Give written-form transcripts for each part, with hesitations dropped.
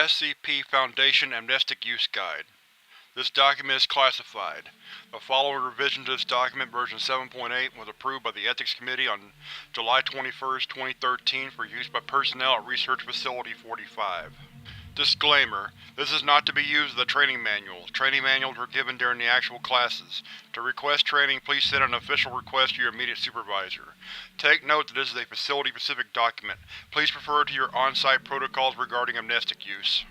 SCP Foundation Amnestic Use Guide. This document is classified. The following revision to this document, version 7.8, was approved by the Ethics Committee on July 21, 2013 for use by personnel at Research Facility 45. Disclaimer: this is not to be used as a training manual. Training manuals were given during the actual classes. To request training, please send an official request to your immediate supervisor. Take note that this is a facility-specific document. Please refer to your on-site protocols regarding amnestic use.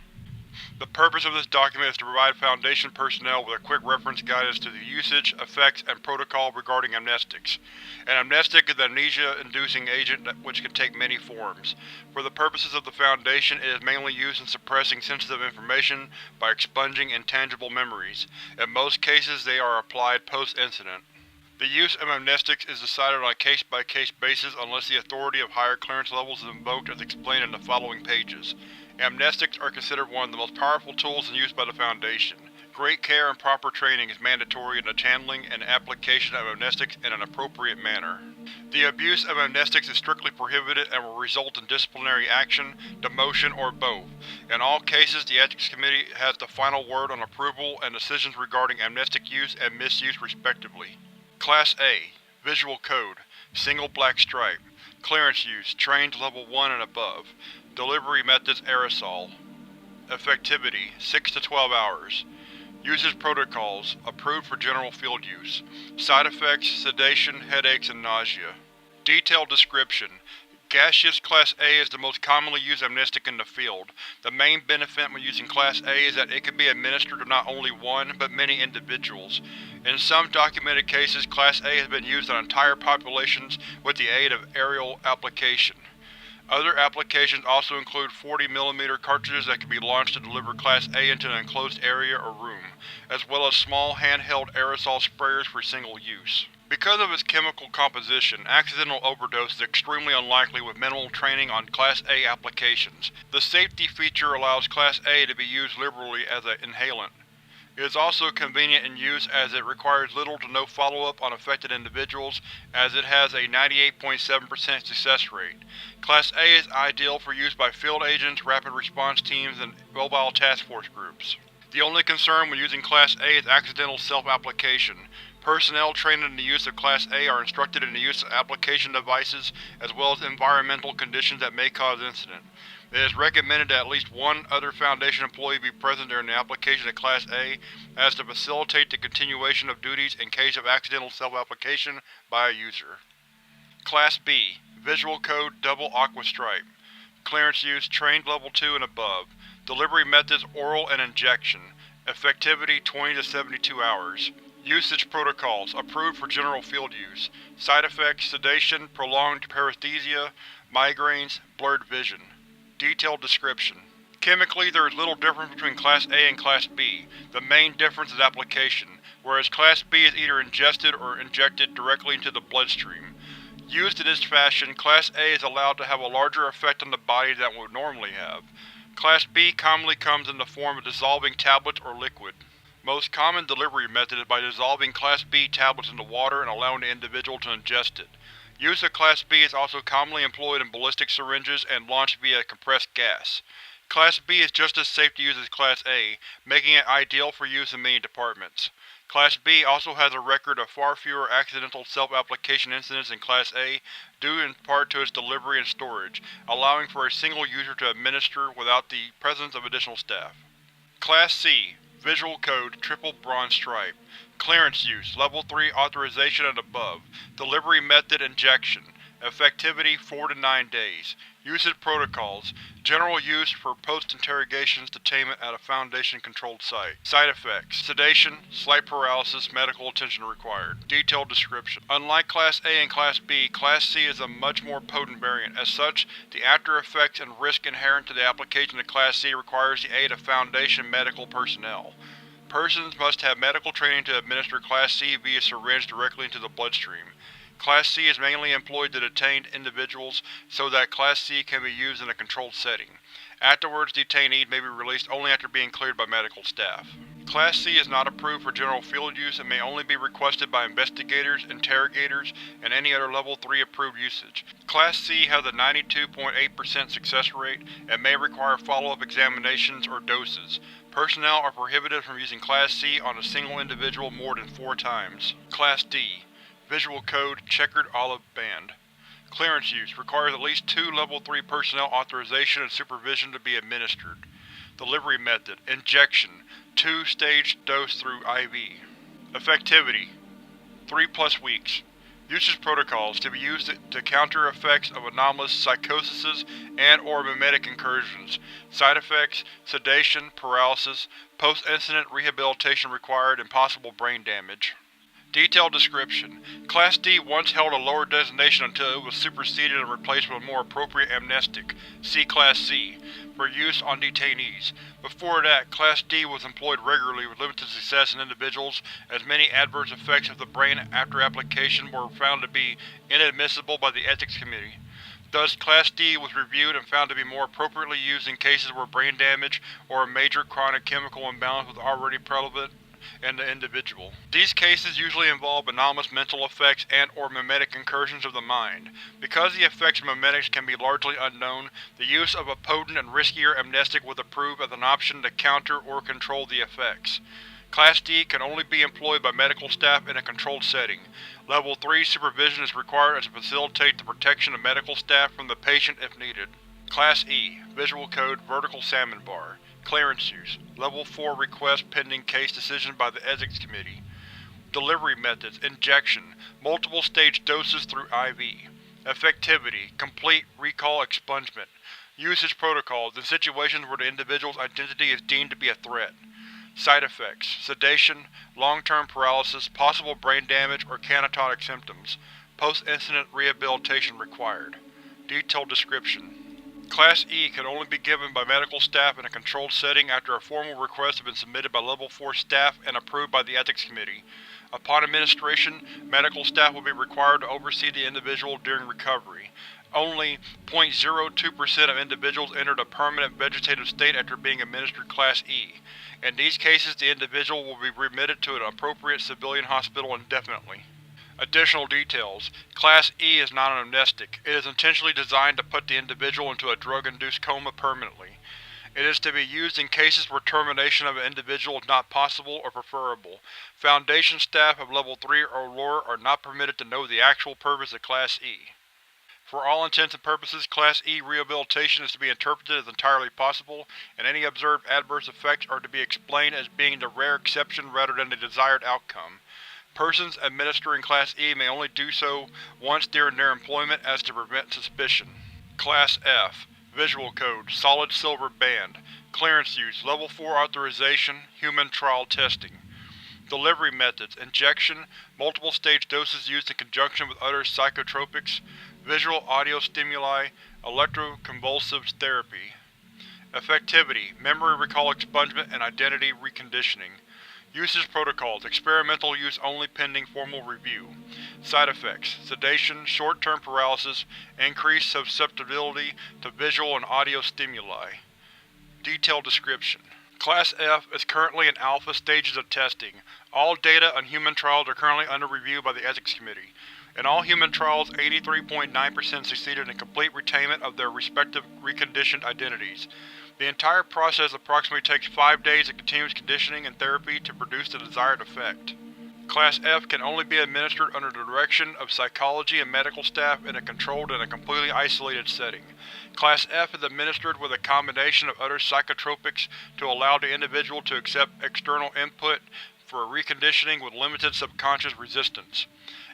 The purpose of this document is to provide Foundation personnel with a quick reference guidance to the usage, effects, and protocol regarding amnestics. An amnestic is an amnesia-inducing agent which can take many forms. For the purposes of the Foundation, it is mainly used in suppressing sensitive information by expunging intangible memories. In most cases, they are applied post-incident. The use of amnestics is decided on a case-by-case basis unless the authority of higher clearance levels is invoked as explained in the following pages. Amnestics are considered one of the most powerful tools in use by the Foundation. Great care and proper training is mandatory in the handling and application of amnestics in an appropriate manner. The abuse of amnestics is strictly prohibited and will result in disciplinary action, demotion, or both. In all cases, the Ethics Committee has the final word on approval and decisions regarding amnestic use and misuse respectively. Class A. Visual Code. Single black stripe. Clearance use. Trained Level 1 and above. Delivery methods: aerosol. Effectivity: 6 to 12 hours. Usage protocols: approved for general field use. Side effects: sedation, headaches, and nausea. Detailed description: gaseous Class A is the most commonly used amnestic in the field. The main benefit when using Class A is that it can be administered to not only one, but many individuals. In some documented cases, Class A has been used on entire populations with the aid of aerial application. Other applications also include 40mm cartridges that can be launched to deliver Class A into an enclosed area or room, as well as small handheld aerosol sprayers for single use. Because of its chemical composition, accidental overdose is extremely unlikely with minimal training on Class A applications. The safety feature allows Class A to be used liberally as an inhalant. It is also convenient in use as it requires little to no follow-up on affected individuals, as it has a 98.7% success rate. Class A is ideal for use by field agents, rapid response teams, and mobile task force groups. The only concern when using Class A is accidental self-application. Personnel trained in the use of Class A are instructed in the use of application devices, as well as environmental conditions that may cause incident. It is recommended that at least one other Foundation employee be present during the application of Class A, as to facilitate the continuation of duties in case of accidental self-application by a user. Class B. Visual Code Double Aqua Stripe. Clearance use: Trained Level 2 and above. Delivery methods: oral and injection. Effectivity: 20 to 72 hours. Usage protocols: approved for general field use. Side effects: sedation, prolonged paresthesia, migraines, blurred vision. Detailed description: chemically, there is little difference between Class A and Class B. The main difference is application, whereas Class B is either ingested or injected directly into the bloodstream. Used in this fashion, Class A is allowed to have a larger effect on the body than it would normally have. Class B commonly comes in the form of dissolving tablets or liquid. Most common delivery method is by dissolving Class B tablets into water and allowing the individual to ingest it. Use of Class B is also commonly employed in ballistic syringes and launched via compressed gas. Class B is just as safe to use as Class A, making it ideal for use in many departments. Class B also has a record of far fewer accidental self-application incidents than Class A, due in part to its delivery and storage, allowing for a single user to administer without the presence of additional staff. Class C. Visual Code Triple Bronze Stripe. Clearance use: Level 3 authorization and above. Delivery method: injection. Effectivity: 4 to 9 days. Usage protocols: general use for post-interrogations detainment at a Foundation-controlled site. Side effects: sedation, slight paralysis, medical attention required. Detailed description: unlike Class A and Class B, Class C is a much more potent variant. As such, the after-effects and risk inherent to the application of Class C requires the aid of Foundation medical personnel. Persons must have medical training to administer Class C via syringe directly into the bloodstream. Class C is mainly employed to detain individuals so that Class C can be used in a controlled setting. Afterwards, detainees may be released only after being cleared by medical staff. Class C is not approved for general field use and may only be requested by investigators, interrogators, and any other Level 3 approved usage. Class C has a 92.8% success rate and may require follow-up examinations or doses. Personnel are prohibited from using Class C on a single individual more than 4 times. Class D. Visual Code Checkered Olive Band. Clearance use requires at least 2 Level 3 personnel authorization and supervision to be administered. Delivery method: injection, 2-stage dose through IV. Effectivity: 3+ weeks. Usage protocols: to be used to counter effects of anomalous psychoses and/or mimetic incursions. Side effects: sedation, paralysis, post-incident rehabilitation required, and possible brain damage. Detailed description: Class D once held a lower designation until it was superseded and replaced with a more appropriate amnestic, see Class C, for use on detainees. Before that, Class D was employed regularly with limited success in individuals, as many adverse effects of the brain after application were found to be inadmissible by the Ethics Committee. Thus, Class D was reviewed and found to be more appropriately used in cases where brain damage or a major chronic chemical imbalance was already prevalent in the individual. These cases usually involve anomalous mental effects and/or mimetic incursions of the mind. Because the effects of mimetics can be largely unknown, the use of a potent and riskier amnestic was approved as an option to counter or control the effects. Class D can only be employed by medical staff in a controlled setting. Level 3 supervision is required to facilitate the protection of medical staff from the patient if needed. Class E. Visual Code Vertical Salmon Bar. Clearance use: Level 4 request pending case decision by the Ethics Committee. Delivery methods: injection, multiple stage doses through IV. Effectivity: complete recall expungement. Usage protocols: in situations where the individual's identity is deemed to be a threat. Side effects: sedation, long-term paralysis, possible brain damage, or catatonic symptoms. Post-incident rehabilitation required. Detailed description: Class E can only be given by medical staff in a controlled setting after a formal request has been submitted by Level 4 staff and approved by the Ethics Committee. Upon administration, medical staff will be required to oversee the individual during recovery. Only 0.02% of individuals entered a permanent vegetative state after being administered Class E. In these cases, the individual will be remitted to an appropriate civilian hospital indefinitely. Additional details: Class E is not an amnestic. It is intentionally designed to put the individual into a drug-induced coma permanently. It is to be used in cases where termination of an individual is not possible or preferable. Foundation staff of Level 3 or lower are not permitted to know the actual purpose of Class E. For all intents and purposes, Class E rehabilitation is to be interpreted as entirely possible, and any observed adverse effects are to be explained as being the rare exception rather than the desired outcome. Persons administering Class E may only do so once during their employment as to prevent suspicion. Class F. Visual Code Solid Silver Band. Clearance use: Level 4 authorization, human trial testing. Delivery methods: injection, multiple stage doses used in conjunction with other psychotropics, visual audio stimuli, electroconvulsive therapy. Effectivity: memory recall expungement and identity reconditioning. Usage protocols: experimental use only pending formal review. Side effects: sedation, short-term paralysis, increased susceptibility to visual and audio stimuli. Detailed description: Class F is currently in alpha stages of testing. All data on human trials are currently under review by the Ethics Committee. In all human trials, 83.9% succeeded in complete retainment of their respective reconditioned identities. The entire process approximately takes 5 days of continuous conditioning and therapy to produce the desired effect. Class F can only be administered under the direction of psychology and medical staff in a controlled and completely isolated setting. Class F is administered with a combination of other psychotropics to allow the individual to accept external input for reconditioning with limited subconscious resistance.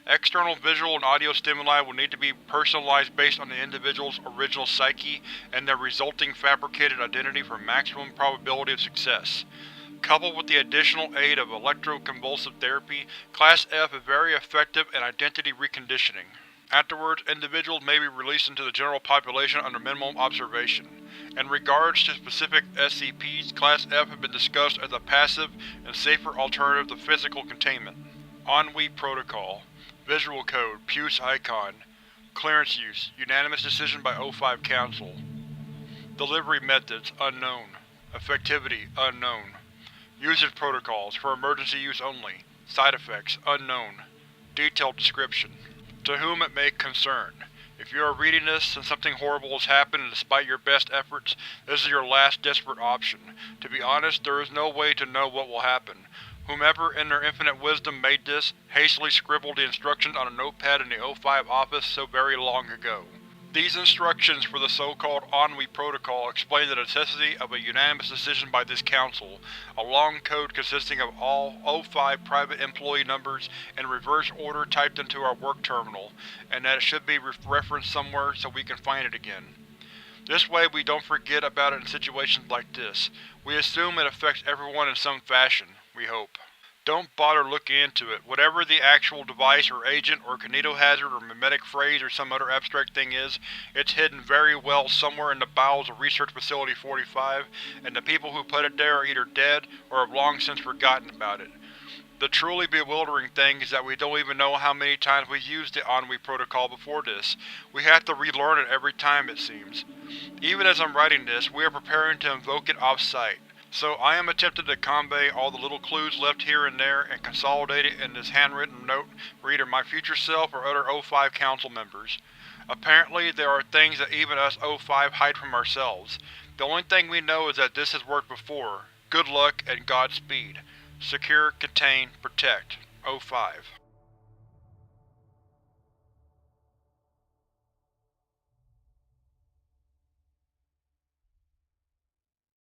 External visual and audio stimuli will need to be personalized based on the individual's original psyche and their resulting fabricated identity for maximum probability of success. Coupled with the additional aid of electroconvulsive therapy, Class F is very effective in identity reconditioning. Afterwards, individuals may be released into the general population under minimum observation. In regards to specific SCPs, Class F has been discussed as a passive and safer alternative to physical containment. Ennui Protocol. Visual Code Puce Icon. Clearance use: unanimous decision by O5 Council. Delivery methods: unknown. Effectivity: unknown. Usage protocols, for emergency use only. Side effects, unknown. Detailed description. To whom it may concern. If you are reading this and something horrible has happened and despite your best efforts, this is your last desperate option. To be honest, there is no way to know what will happen. Whomever in their infinite wisdom made this, hastily scribbled the instructions on a notepad in the O5 office so very long ago. These instructions for the so-called Ennui Protocol explain the necessity of a unanimous decision by this Council, a long code consisting of all O5 private employee numbers in reverse order typed into our work terminal, and that it should be referenced somewhere so we can find it again. This way we don't forget about it in situations like this. We assume it affects everyone in some fashion, we hope. Don't bother looking into it. Whatever the actual device or agent or kinetohazard or mimetic phrase or some other abstract thing is, it's hidden very well somewhere in the bowels of Research Facility 45, and the people who put it there are either dead or have long since forgotten about it. The truly bewildering thing is that we don't even know how many times we used the Ennui Protocol before this. We have to relearn it every time, it seems. Even as I'm writing this, we are preparing to invoke it off-site. So I am attempting to convey all the little clues left here and there and consolidate it in this handwritten note for either my future self or other O5 Council members. Apparently there are things that even us O5 hide from ourselves. The only thing we know is that this has worked before. Good luck and Godspeed. Secure, Contain, Protect. O5.